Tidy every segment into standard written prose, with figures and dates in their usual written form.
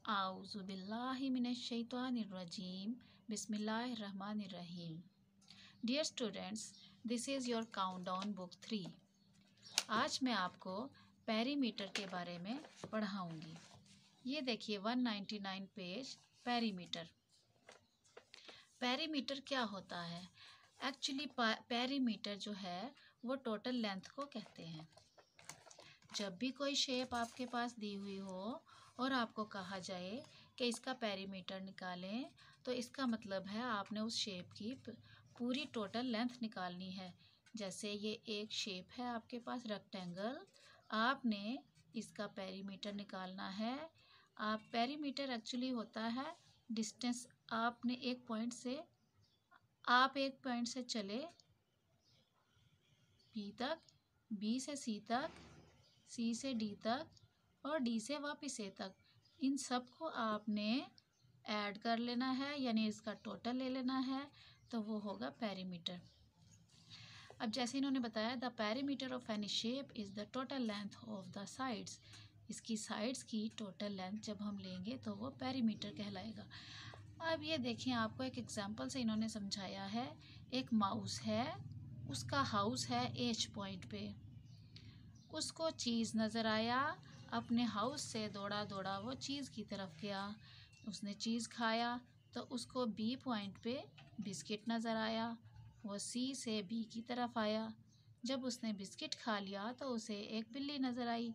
आऊज़ुबिल्लाहि मिनश्शैतानिर्रजीम बिस्मिल्लाहिर्रहमानिर्रहीम। Dear students, this is your countdown book 3। आज मैं आपको पेरीमीटर के बारे में पढ़ाऊँगी। ये देखिए 199 पेज पेरीमीटर। पेरीमीटर क्या होता है? एक्चुअली पेरीमीटर जो है वो टोटल लेंथ को कहते हैं। जब भी कोई शेप आपके पास दी हुई हो और आपको कहा जाए कि इसका पेरीमीटर निकालें, तो इसका मतलब है आपने उस शेप की पूरी टोटल लेंथ निकालनी है। जैसे ये एक शेप है आपके पास रेक्टेंगल, आपने इसका पेरीमीटर निकालना है। आप पेरीमीटर एक्चुअली होता है डिस्टेंस। आपने एक पॉइंट से चले बी तक, बी से सी तक, सी से डी तक और डी से वापस ए तक। इन सब को आपने ऐड कर लेना है, यानी इसका टोटल ले लेना है, तो वो होगा पेरीमीटर। अब जैसे इन्होंने बताया, the perimeter of any shape is the total length of the sides. इसकी साइड्स की टोटल लेंथ जब हम लेंगे तो वो पेरीमीटर कहलाएगा। अब ये देखें, आपको एक एग्जांपल से इन्होंने समझाया है। एक माउस है, उसका हाउस है एच पॉइंट पे। उसको चीज़ नज़र आया, अपने हाउस से दौड़ा दौड़ा वो चीज़ की तरफ गया। उसने चीज़ खाया तो उसको बी पॉइंट पे बिस्किट नज़र आया। वो सी से बी की तरफ आया। जब उसने बिस्किट खा लिया तो उसे एक बिल्ली नज़र आई।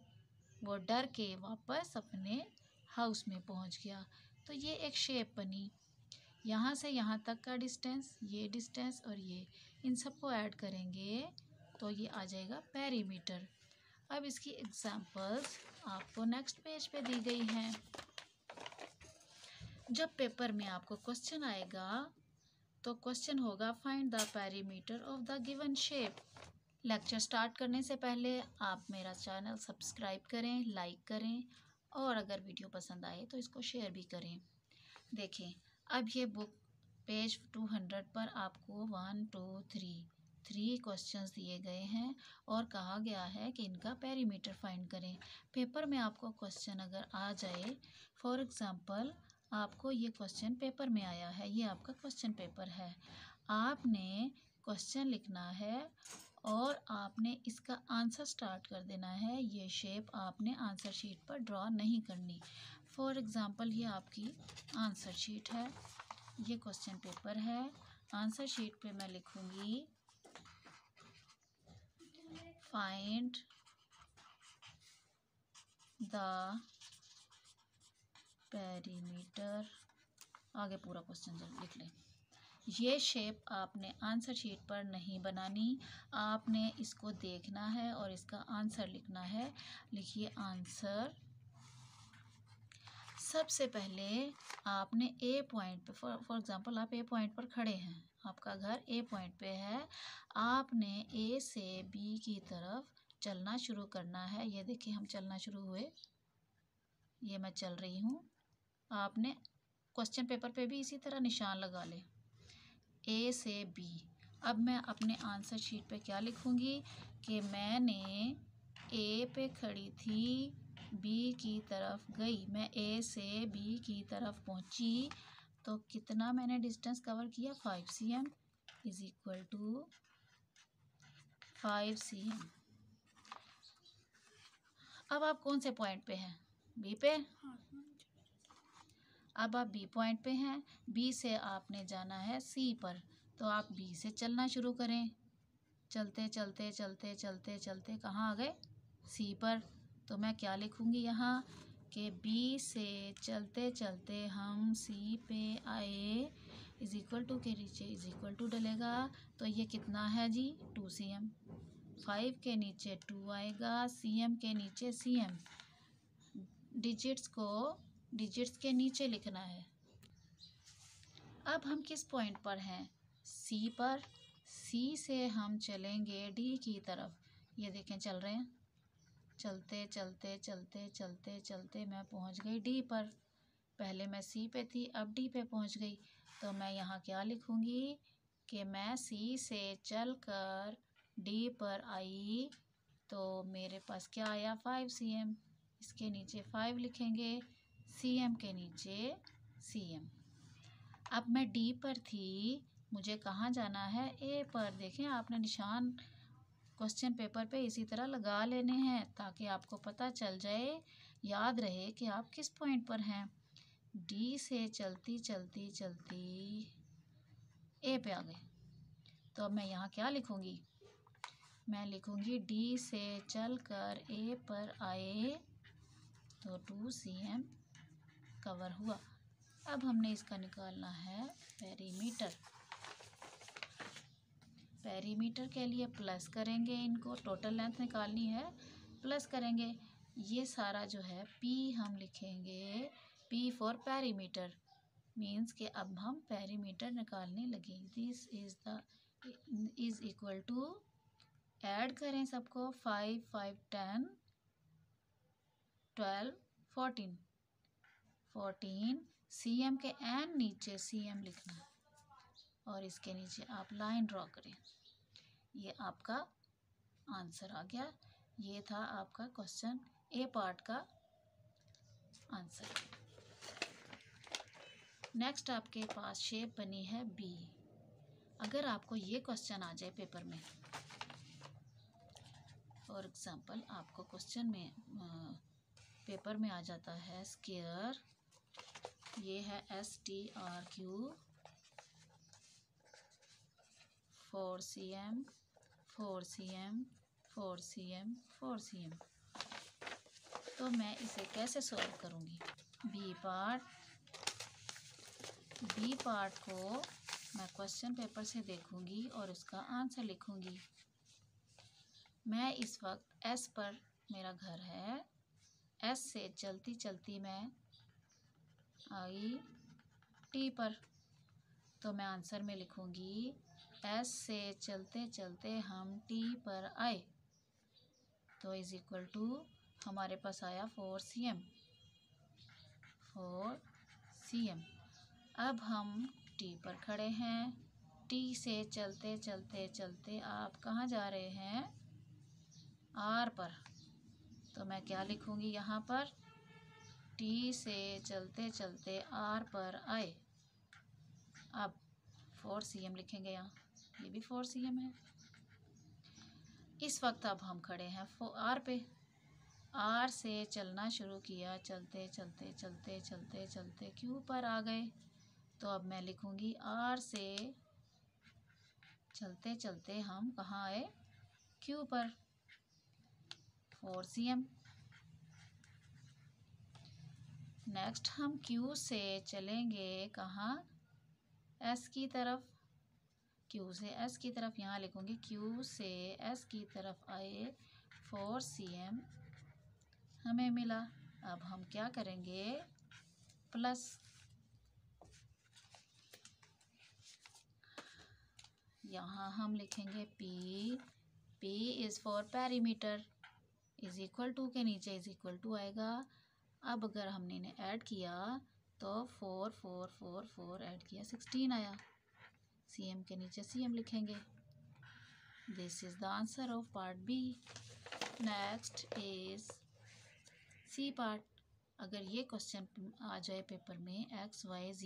वो डर के वापस अपने हाउस में पहुंच गया। तो ये एक शेप बनी। यहाँ से यहाँ तक का डिस्टेंस, ये डिस्टेंस और ये, इन सबको ऐड करेंगे तो ये आ जाएगा पेरीमीटर। अब इसकी एग्जांपल्स आपको नेक्स्ट पेज पे दी गई हैं। जब पेपर में आपको क्वेश्चन आएगा तो क्वेश्चन होगा find the perimeter of the given shape. Lecture start करने से पहले आप मेरा चैनल सब्सक्राइब करें, लाइक करें और अगर वीडियो पसंद आए तो इसको शेयर भी करें। देखें, अब ये बुक पेज 200 पर आपको 1 2 3 क्वेश्चंस दिए गए हैं और कहा गया है कि इनका पेरीमीटर फाइंड करें। पेपर में आपको क्वेश्चन अगर आ जाए, फॉर एग्जांपल आपको ये क्वेश्चन पेपर में आया है, ये आपका क्वेश्चन पेपर है, आपने क्वेश्चन लिखना है और आपने इसका आंसर स्टार्ट कर देना है। ये शेप आपने आंसर शीट पर ड्रॉ नहीं करनी। फॉर एग्जांपल ये आपकी आंसर शीट है, ये क्वेश्चन पेपर है। आंसर शीट पे मैं लिखूंगी फाइंड द पेरीमीटर, आगे पूरा क्वेश्चन लिख लें। ये शेप आपने आंसर शीट पर नहीं बनानी, आपने इसको देखना है और इसका आंसर लिखना है। लिखिए आंसर। सबसे पहले आपने ए पॉइंट पे, फॉर एग्जांपल आप ए पॉइंट पर खड़े हैं, आपका घर ए पॉइंट पे है, आपने ए से बी की तरफ चलना शुरू करना है। ये देखिए हम चलना शुरू हुए, ये मैं चल रही हूँ। आपने क्वेश्चन पेपर पे भी इसी तरह निशान लगा ले, ए से बी। अब मैं अपने आंसर शीट पे क्या लिखूँगी कि मैंने ए पे खड़ी थी, बी की तरफ गई, मैं ए से बी की तरफ पहुँची, तो कितना मैंने डिस्टेंस कवर किया, 5 cm is equal to 5 cm। अब आप कौन से पॉइंट पे हैं, बी पे? अब आप बी पॉइंट पे हैं, बी से आपने जाना है सी पर, तो आप बी से चलना शुरू करें। चलते चलते चलते चलते चलते कहाँ आ गए, सी पर। तो मैं क्या लिखूँगी यहाँ कि बी से चलते चलते हम सी पे आए, इज इक्वल टू के नीचे इज इक्वल टू डलेगा, तो ये कितना है जी, 2 cm। 5 के नीचे 2 आएगा, cm के नीचे cm। डिजिट्स के नीचे लिखना है। अब हम किस पॉइंट पर हैं, सी पर। सी से हम चलेंगे डी की तरफ। ये देखें चल रहे हैं, चलते चलते चलते चलते चलते मैं पहुंच गई डी पर। पहले मैं सी पे थी, अब डी पे पहुंच गई। तो मैं यहाँ क्या लिखूँगी कि मैं सी से चलकर डी पर आई, तो मेरे पास क्या आया, 5 cm। इसके नीचे 5 लिखेंगे, सी एम के नीचे सी एम। अब मैं डी पर थी, मुझे कहाँ जाना है? ए पर। देखें आपने निशान क्वेश्चन पेपर पे इसी तरह लगा लेने हैं ताकि आपको पता चल जाए, याद रहे कि आप किस पॉइंट पर हैं। डी से चलती चलती चलती ए पे आ गए, तो अब मैं यहाँ क्या लिखूँगी? मैं लिखूँगी डी से चलकर ए पर आए तो 2cm कवर हुआ। अब हमने इसका निकालना है पेरीमीटर। पेरीमीटर के लिए प्लस करेंगे, इनको टोटल लेंथ निकालनी है, प्लस करेंगे। ये सारा जो है पी हम लिखेंगे, पी फॉर पेरीमीटर, मीन्स कि अब हम पेरीमीटर निकालने लगे। This is equal to, add करें सबको, 5 5 10 12 14 14 सी एम के एन नीचे सी एम लिखना है और इसके नीचे आप लाइन ड्रॉ करें। ये आपका आंसर आ गया। ये था आपका क्वेश्चन ए पार्ट का आंसर। नेक्स्ट आपके पास शेप बनी है बी। अगर आपको ये क्वेश्चन आ जाए पेपर में, फॉर एग्जांपल आपको क्वेश्चन में पेपर में आ जाता है स्क्वायर, ये है STRQ 4cm 4cm 4cm 4cm, तो मैं इसे कैसे सॉल्व करूँगी? बी पार्ट को मैं क्वेश्चन पेपर से देखूँगी और उसका आंसर लिखूँगी। मैं इस वक्त एस पर, मेरा घर है, एस से चलती चलती मैं आई टी पर, तो मैं आंसर में लिखूँगी एस से चलते चलते हम टी पर आए, तो इज इक्वल टू हमारे पास आया 4cm। अब हम टी पर खड़े हैं, टी से चलते चलते चलते आप कहाँ जा रहे हैं? आर पर, तो मैं क्या लिखूँगी यहाँ पर? टी से चलते चलते आर पर आए। अब 4cm लिखेंगे यहाँ, ये भी 4cm है। इस वक्त अब हम खड़े हैं आर पे, आर से चलना शुरू किया, चलते चलते चलते चलते चलते क्यू पर आ गए, तो अब मैं लिखूँगी आर से चलते चलते हम कहाँ आए? क्यू पर, 4cm। नेक्स्ट हम क्यू से चलेंगे कहाँ? एस की तरफ, क्यू से एस की तरफ, यहाँ लिखूँगी क्यू से एस की तरफ आए, 4cm हमें मिला। अब हम क्या करेंगे? प्लस, यहाँ हम लिखेंगे P is for perimeter, is equal to के नीचे इज इक्वल टू आएगा। अब अगर हमने इन्हें ऐड किया तो 4 4 4 4 ऐड किया 16 आया। CM के नीचे CM लिखेंगे। This is the answer of part B. Next is C part. अगर ये क्वेश्चन आ जाए पेपर में X Y Z,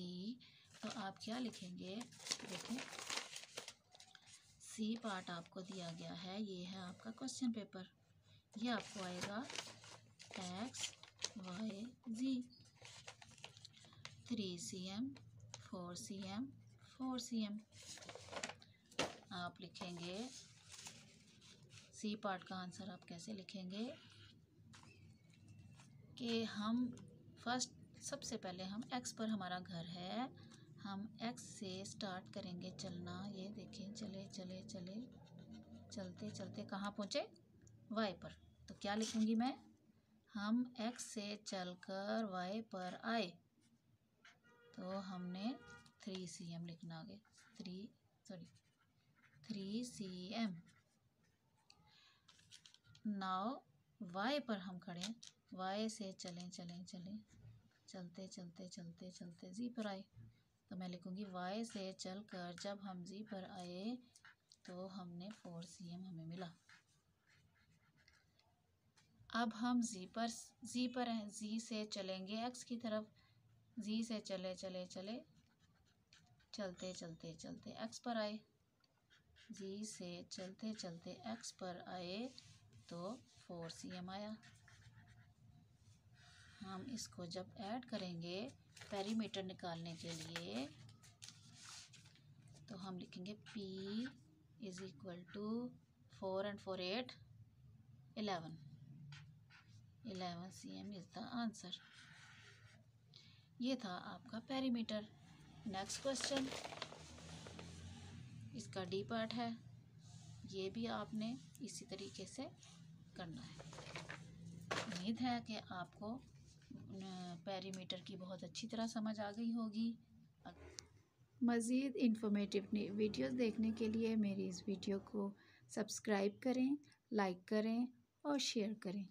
तो आप क्या लिखेंगे? देखें, सी पार्ट आपको दिया गया है, ये है आपका क्वेश्चन पेपर। ये आपको आएगा X Y Z, 3cm 4cm 4cm। आप लिखेंगे सी पार्ट का आंसर आप कैसे लिखेंगे कि हम फर्स्ट, सबसे पहले हम X पर, हमारा घर है, हम X से स्टार्ट करेंगे चलना। ये देखें, चले चले चले चलते चलते कहाँ पहुँचे? Y पर, तो क्या लिखूँगी मैं? हम X से चलकर Y पर आए, तो हमने 3cm लिखना आगे, 3cm। नाउ Y पर हम खड़े, Y से चलें चलें चलें चलते चलते चलते चलते Z पर आए, तो मैं लिखूँगी Y से चलकर जब हम Z पर आए तो हमने 4cm हमें मिला। अब हम जी पर हैं, जी से चलेंगे एक्स की तरफ। जी से चले चले चले चलते चलते चलते एक्स पर आए। जी से चलते चलते एक्स पर आए तो 4cm आया। हम इसको जब ऐड करेंगे पेरीमीटर निकालने के लिए तो हम लिखेंगे P is equal to 4 and 4 8 11 cm is the answer. ये था आपका पेरीमीटर। नेक्स्ट क्वेश्चन, इसका डी पार्ट है। ये भी आपने इसी तरीके से करना है। उम्मीद है कि आपको पेरीमीटर की बहुत अच्छी तरह समझ आ गई होगी। मज़ीद इन्फॉर्मेटिव वीडियोस देखने के लिए मेरी इस वीडियो को सब्सक्राइब करें, लाइक करें और शेयर करें।